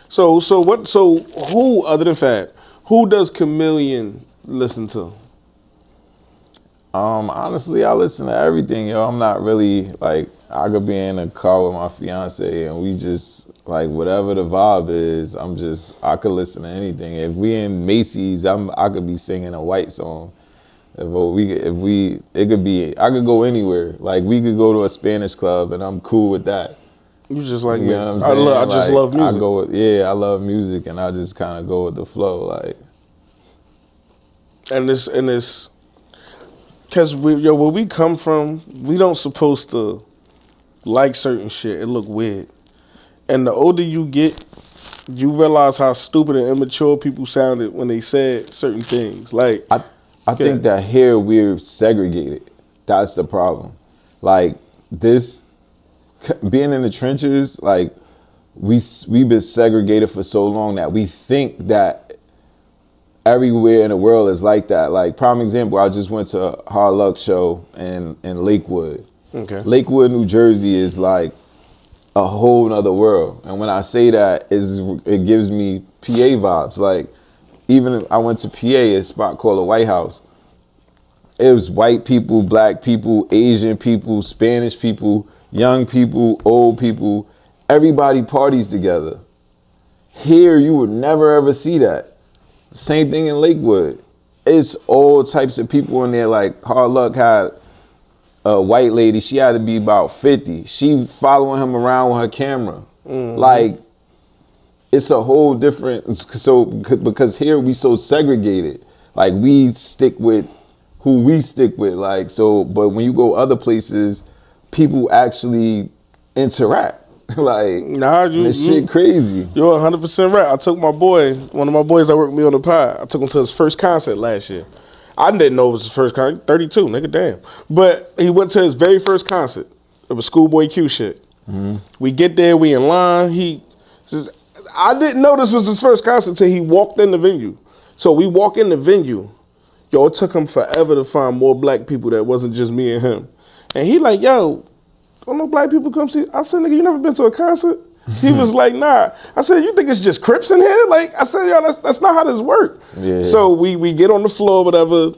So who other than Fab, who does Kamillion listen to? Honestly, I listen to everything, yo. I'm not really like I could be in a car with my fiance and we just like whatever the vibe is. I could listen to anything. If we in Macy's, I could be singing a white song. It could be. I could go anywhere. Like we could go to a Spanish club and I'm cool with that. You just like me. You know what I'm saying? I just love music. I love music and I just kind of go with the flow, like. And this. Cause where we come from, we don't supposed to like certain shit. It look weird. And the older you get, you realize how stupid and immature people sounded when they said certain things. Like I think that here we're segregated. That's the problem. Like this, being in the trenches, like we've been segregated for so long that we think that everywhere in the world is like that. Like prime example, I just went to a Hard Luck show in Lakewood. Okay. Lakewood, New Jersey is like a whole nother world. And when I say that, it gives me PA vibes. Like even if I went to PA, a spot called the White House. It was white people, black people, Asian people, Spanish people, young people, old people. Everybody parties together. Here, you would never ever see that. Same thing in Lakewood. It's all types of people in there. Like Hard Luck had a white lady. She had to be about 50. She following him around with her camera. Mm-hmm. Like it's a whole different. So because here we so segregated. Like we stick with who we stick with. Like so, but when you go other places, people actually interact. Like, this shit crazy. You're 100% right. I took my boy, one of my boys that worked with me on the pod, I took him to his first concert last year. I didn't know it was his first concert. 32, nigga, damn. But he went to his very first concert. It was Schoolboy Q shit. Mm-hmm. We get there, we in line. I didn't know this was his first concert until he walked in the venue. So we walk in the venue. Yo, it took him forever to find more black people that wasn't just me and him. And he like, yo, don't no black people come see? I said, nigga, you never been to a concert? He was like, nah. I said, you think it's just Crips in here? Like, I said, yo, that's not how this works. Yeah. So we get on the floor, whatever,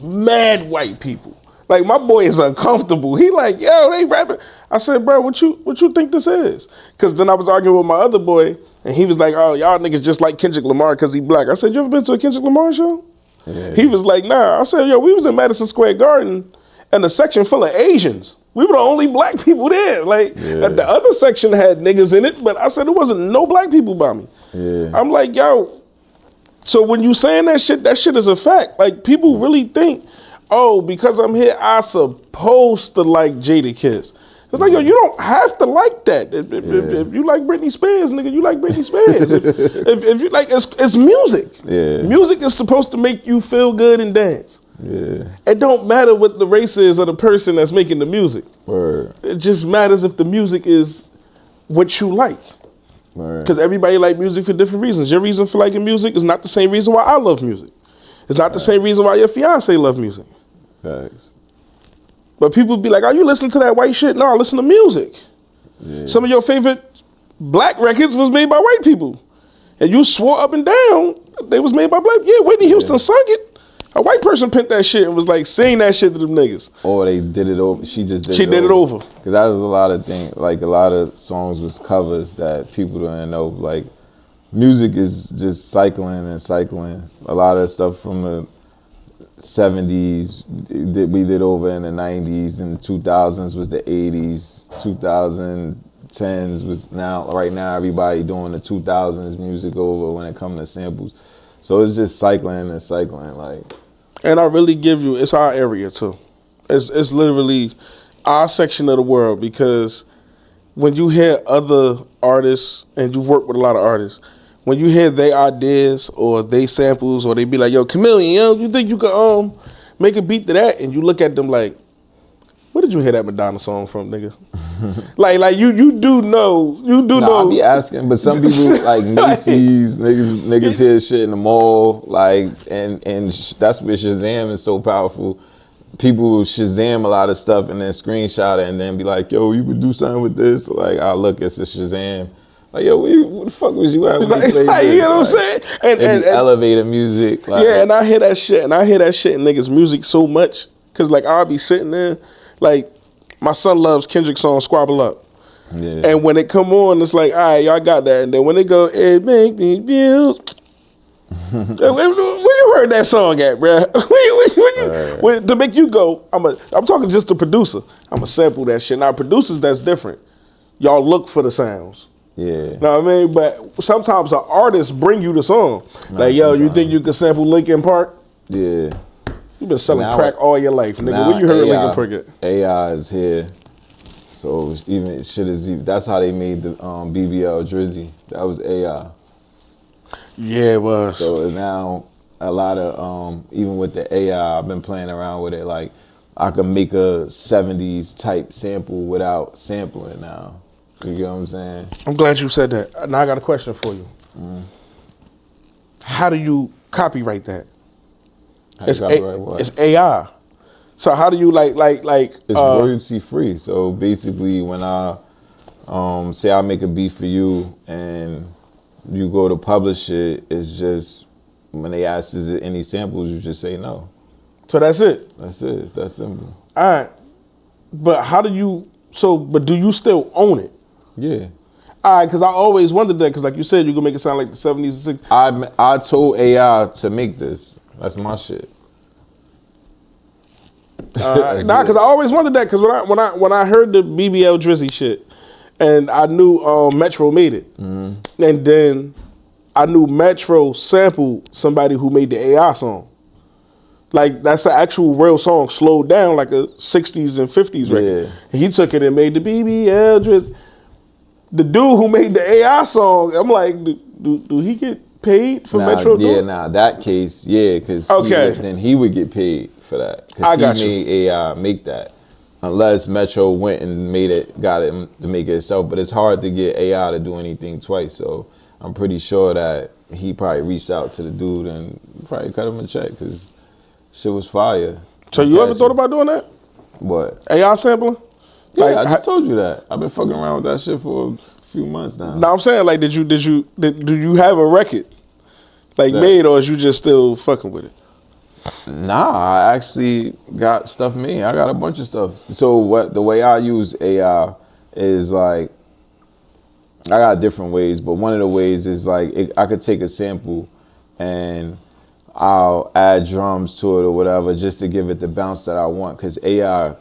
mad white people. Like, my boy is uncomfortable. He like, yo, they rapping. I said, bro, what you think this is? Because then I was arguing with my other boy, and he was like, oh, y'all niggas just like Kendrick Lamar because he black. I said, you ever been to a Kendrick Lamar show? Yeah. He was like, nah. I said, yo, we was in Madison Square Garden, and a section full of Asians. We were the only black people there. Like, the other section had niggas in it, but I said there wasn't no black people by me. Yeah. I'm like, yo, so when you saying that shit is a fact. Like, people really think, oh, because I'm here, I supposed to like Jadakiss. It's like, yo, you don't have to like that. If you like Britney Spears, nigga, you like Britney Spears. if you like, it's music. Yeah. Music is supposed to make you feel good and dance. Yeah. It don't matter what the race is of the person that's making the music. Word. It just matters if the music is what you like. Because everybody like music for different reasons. Your reason for liking music is not the same reason why I love music. It's not the same reason why your fiance love music. Thanks. But people be like, oh, you listen to that white shit? No, I listen to music. Yeah. Some of your favorite black records was made by white people. And you swore up and down they was made by black. Yeah, Whitney Houston sung it. A white person picked that shit and was like, sing that shit to them niggas. Or they did it over. She just did it over. She did it over. Because that was a lot of things, like a lot of songs was covers that people don't know. Like, music is just cycling and cycling. A lot of stuff from the 70s that we did over in the 90s, and the 2000s was the 80s. 2010s was right now everybody doing the 2000s music over when it comes to samples. So it's just cycling and cycling, like. And I really give you, it's our area too. It's literally our section of the world, because when you hear other artists, and you've worked with a lot of artists, when you hear their ideas or they samples, or they be like, yo, Kamillion, yo, you think you could make a beat to that? And you look at them like, where did you hear that Madonna song from, nigga? like you do know. I be asking, but some people like Macy's, niggas hear shit in the mall, like, and that's where Shazam is so powerful. People Shazam a lot of stuff and then screenshot it and then be like, yo, you could do something with this. Like, look, it's a Shazam. Like, yo, where the fuck was you at when you played Like, this? you know what I'm saying? And elevator music. Like, yeah, and I hear that shit, in niggas' music so much, cause like I'll be sitting there, like my son loves Kendrick's song "Squabble Up," yeah. and when it come on, it's like, all right, y'all got that, and then when it go, it make me feel. Where you heard that song at, bruh? To make you go, I'm talking just the producer. I'ma sample that shit. Now producers, that's different. Y'all look for the sounds. Yeah. You know what I mean? But sometimes an artist bring you the song. Like, yo, you think you can sample Linkin Park? Yeah. You've been selling crack all your life, nigga. When you heard Linkin Park at? AI is here. So even shit is even, that's how they made the BBL Drizzy. That was AI. Yeah, it was. So now a lot of even with the AI, I've been playing around with it. Like I can make a 70s type sample without sampling now. You get what I'm saying? I'm glad you said that. Now I got a question for you. How do you copyright that? It's AI. So how do you like? It's royalty free. So basically, when I say I make a beat for you and you go to publish it, it's just when they ask is it any samples, you just say no. So that's it. That's it. It's that simple. All right. But how do you? But do you still own it? Yeah. All right, because I always wondered that, because like you said, you can make it sound like the 70s and 60s. I told AI to make this. That's my shit. Because I always wondered that, because when I heard the BBL Drizzy shit, and I knew Metro made it, and then I knew Metro sampled somebody who made the AI song. Like, that's an actual real song, slowed down like a 60s and 50s record. Yeah. And he took it and made the BBL Drizzy. The dude who made the AI song, I'm like, do he get paid for Metro doing it? Yeah, that case, yeah, because then he would get paid for that. Because he made AI make that. Unless Metro went and got it to make it itself. But it's hard to get AI to do anything twice. So I'm pretty sure that he probably reached out to the dude and probably cut him a check because shit was fire. So you ever thought about doing that? What? AI sampling? Yeah, like, I just told you that. I've been fucking around with that shit for a few months now. No, I'm saying, like, do you have a record made, or is you just still fucking with it? Nah, I actually got stuff made. I got a bunch of stuff. So the way I use AI is like, I got different ways, but one of the ways is like I could take a sample and I'll add drums to it or whatever just to give it the bounce that I want, because AI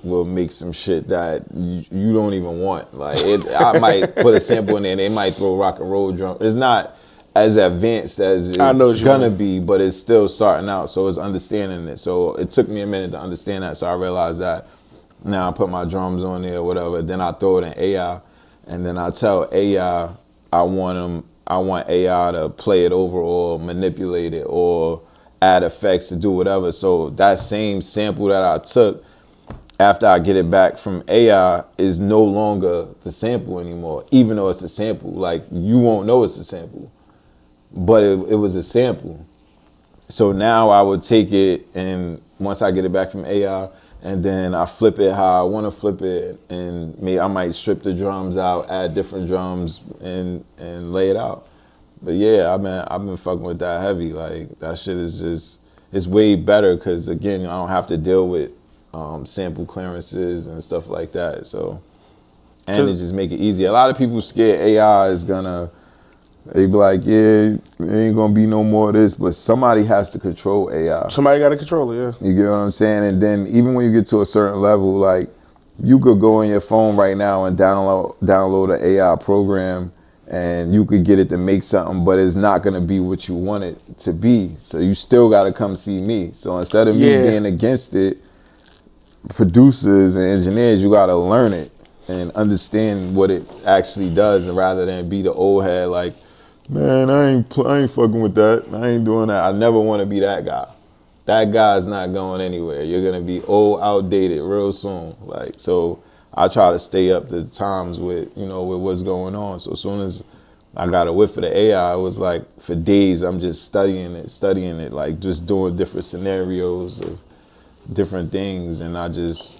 will make some shit that you don't even want. Like I might put a sample in there and they might throw rock and roll drum. It's not as advanced as it's gonna be, but it's still starting out, so it's understanding it. So it took me a minute to understand that, so I realized that. Now I put my drums on there or whatever, then I throw it in AI, and then I tell AI I want AI to play it over or manipulate it or add effects to do whatever. So that same sample that I took, after I get it back from AI, is no longer the sample anymore, even though it's a sample. Like, you won't know it's a sample, but it was a sample. So now I would take it, and once I get it back from AI, and then I flip it how I want to flip it, and maybe I might strip the drums out, add different drums, and lay it out. But yeah, I've been fucking with that heavy. Like, that shit is just, it's way better because, again, I don't have to deal with sample clearances and stuff like that. So, and it just make it easy. A lot of people scared AI is gonna, they be like, yeah, there ain't gonna be no more of this, but somebody has to control AI. Somebody got to control it, yeah. You get what I'm saying? And then even when you get to a certain level, like, you could go on your phone right now and download an AI program, and you could get it to make something, but it's not gonna be what you want it to be. So you still gotta come see me. So instead of me being against it, producers and engineers, you gotta learn it and understand what it actually does, and rather than be the old head like, man, I ain't fucking with that. I ain't doing that. I never want to be that guy. That guy's not going anywhere. You're gonna be old, outdated real soon. Like, so I try to stay up to times with, with what's going on. So as soon as I got a whiff of the AI, it was like for days I'm just studying it, like just doing different scenarios of different things, and I just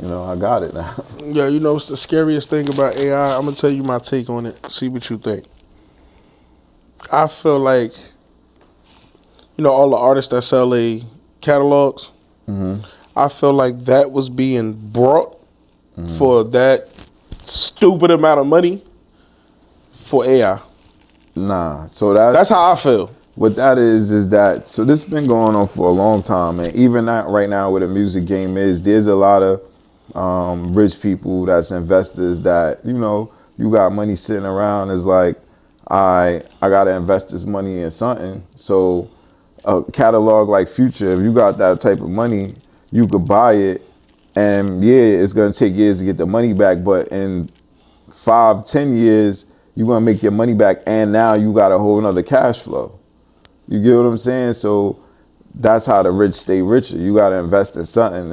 You know, I got it now. Yeah, you know what's the scariest thing about AI? I'm gonna tell you my take on it. See what you think. I feel like, you know, all the artists that sell their catalogs. I feel like that was being brought for that stupid amount of money for AI. Nah, so that's how I feel. What that is that, so this has been going on for a long time, and even that right now where the music game is, there's a lot of rich people that's investors that, you know, you got money sitting around, is like, I gotta invest this money in something. So a catalog like Future, if you got that type of money, you could buy it, and yeah, it's gonna take years to get the money back, but in 5-10 years, you're gonna make your money back, and now you got a whole nother cash flow. You get what I'm saying? So that's how the rich stay richer. You gotta invest in something,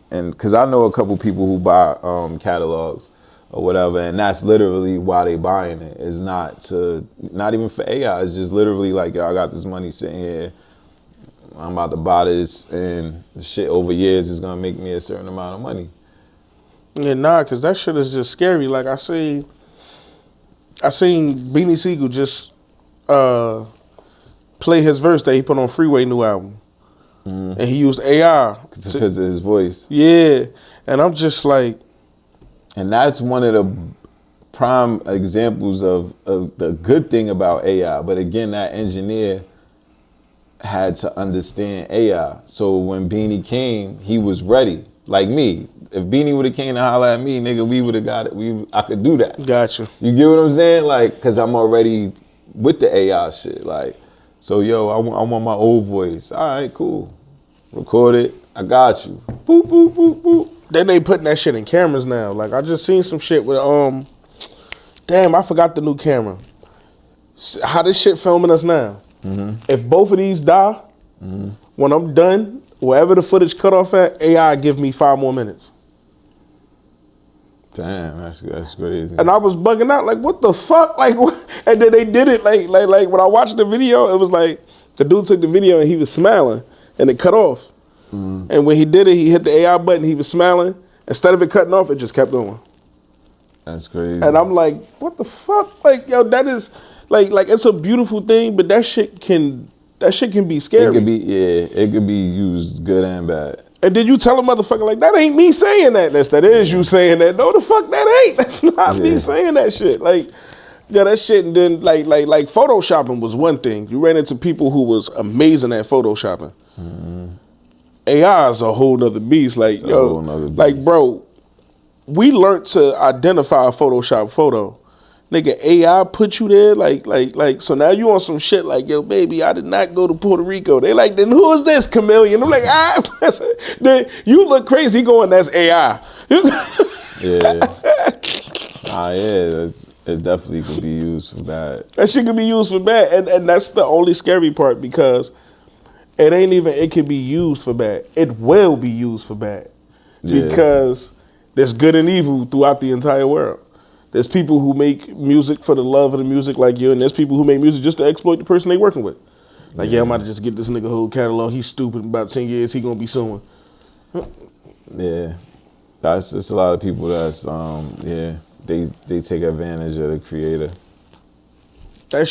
and because I know a couple people who buy catalogs or whatever, and that's literally why they buying it. It's not even for AI. It's just literally like, yo, I got this money sitting here. I'm about to buy this, and the shit over years is gonna make me a certain amount of money. Yeah, nah, cause that shit is just scary. Like I seen Beanie Siegel just play his verse that he put on Freeway new album, and he used AI because of his voice. Yeah, and I'm just like, and that's one of the prime examples of the good thing about AI. But again, that engineer had to understand AI. So when Beanie came, he was ready. Like me, if Beanie would have came to holler at me, nigga, we would have got it. I could do that. Gotcha. You get what I'm saying? Like, cause I'm already with the AI shit. Like, so yo, I want my old voice. All right, cool. Record it. I got you. Boop boop boop boop. Then they putting that shit in cameras now. Like I just seen some shit with damn, I forgot the new camera. How this shit filming us now? If both of these die, when I'm done, wherever the footage cut off at, AI give me 5 more minutes. Damn, that's crazy. And I was bugging out, like, what the fuck? Like, what? And then they did it, like when I watched the video, it was like, the dude took the video and he was smiling, and it cut off. And when he did it, he hit the AI button, he was smiling. Instead of it cutting off, it just kept going. That's crazy. And I'm like, what the fuck? Like, yo, that is, like it's a beautiful thing, but that shit can be scary. It could be used good and bad. And then you tell a motherfucker like, that ain't me saying that. That is you saying that. No, the fuck that ain't. That's not me saying that shit. Like, yeah, that shit. And then like photoshopping was one thing. You ran into people who was amazing at photoshopping. AI is a whole nother beast. Like, yo, like, bro, we learned to identify a Photoshop photo. Nigga, AI put you there, like, so now you on some shit like, yo, baby, I did not go to Puerto Rico. They like, then who is this, Kamillion? I'm like, then you look crazy going, that's AI. Yeah. It definitely could be used for bad. That shit could be used for bad, and that's the only scary part, because it can be used for bad. It will be used for bad, because there's good and evil throughout the entire world. There's people who make music for the love of the music like you, and there's people who make music just to exploit the person they working with. Like, I'm about to just get this nigga whole catalog. He's stupid. In about 10 years, he gonna be suing. Yeah, that's just a lot of people that's they take advantage of the creator. That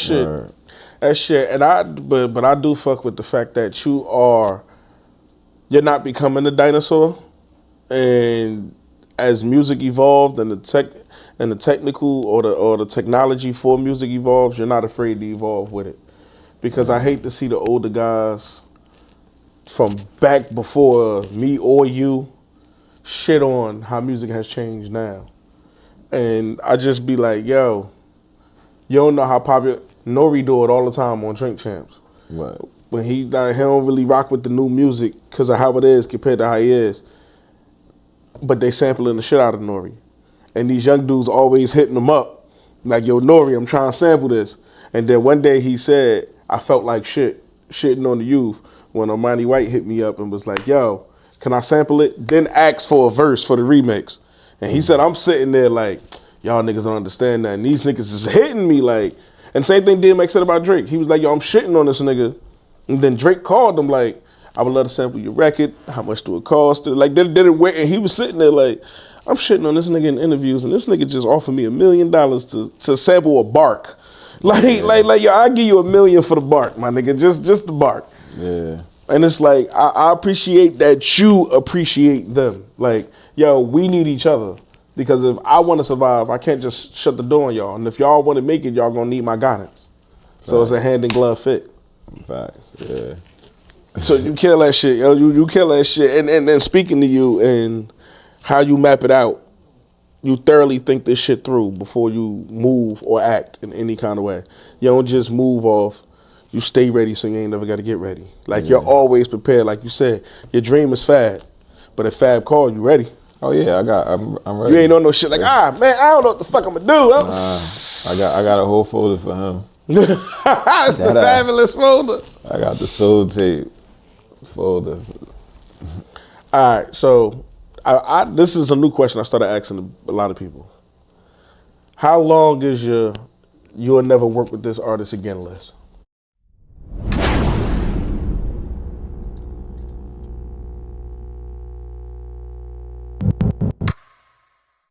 shit, and but I do fuck with the fact that you're not becoming a dinosaur, and as music evolved and the technical or the technology for music evolves, you're not afraid to evolve with it. Because I hate to see the older guys from back before me or you shit on how music has changed now. And I just be like, yo, you don't know how popular Nori do it all the time on Drink Champs. What? When he don't really rock with the new music because of how it is compared to how he is. But they sampling the shit out of Nori. And these young dudes always hitting him up. Like, yo, Nori, I'm trying to sample this. And then one day he said, I felt like shitting on the youth, when Armani White hit me up and was like, yo, can I sample it? Then asked for a verse for the remix. And he said, I'm sitting there like, y'all niggas don't understand that. And these niggas is hitting me like, and same thing DMX said about Drake. He was like, yo, I'm shitting on this nigga. And then Drake called him like, I would love to sample your record. How much do it cost? Like, did it wait? And he was sitting there like, I'm shitting on this nigga in interviews, and this nigga just offered me $1 million to sample a bark. Like, yo, I give you $1 million for the bark, my nigga, just the bark. Yeah. And it's like, I appreciate that you appreciate them. Like, yo, we need each other. Because if I want to survive, I can't just shut the door on y'all. And if y'all want to make it, y'all gonna need my guidance. So it's a hand in glove fit. Facts, yeah. So you kill that shit, yo. You kill that shit. And then speaking to you and how you map it out, you thoroughly think this shit through before you move or act in any kind of way. You don't just move off. You stay ready so you ain't never got to get ready. Like, you're always prepared. Like you said, your dream is Fab. But if Fab call, you ready. Oh yeah, I'm ready. You ain't on no shit like, man, I don't know what the fuck I'm gonna do. I got a whole folder for him. It's the fabulous folder. I got the soul tape folder. All right, so I this is a new question I started asking a lot of people. How long is your "you'll never work with this artist again" list?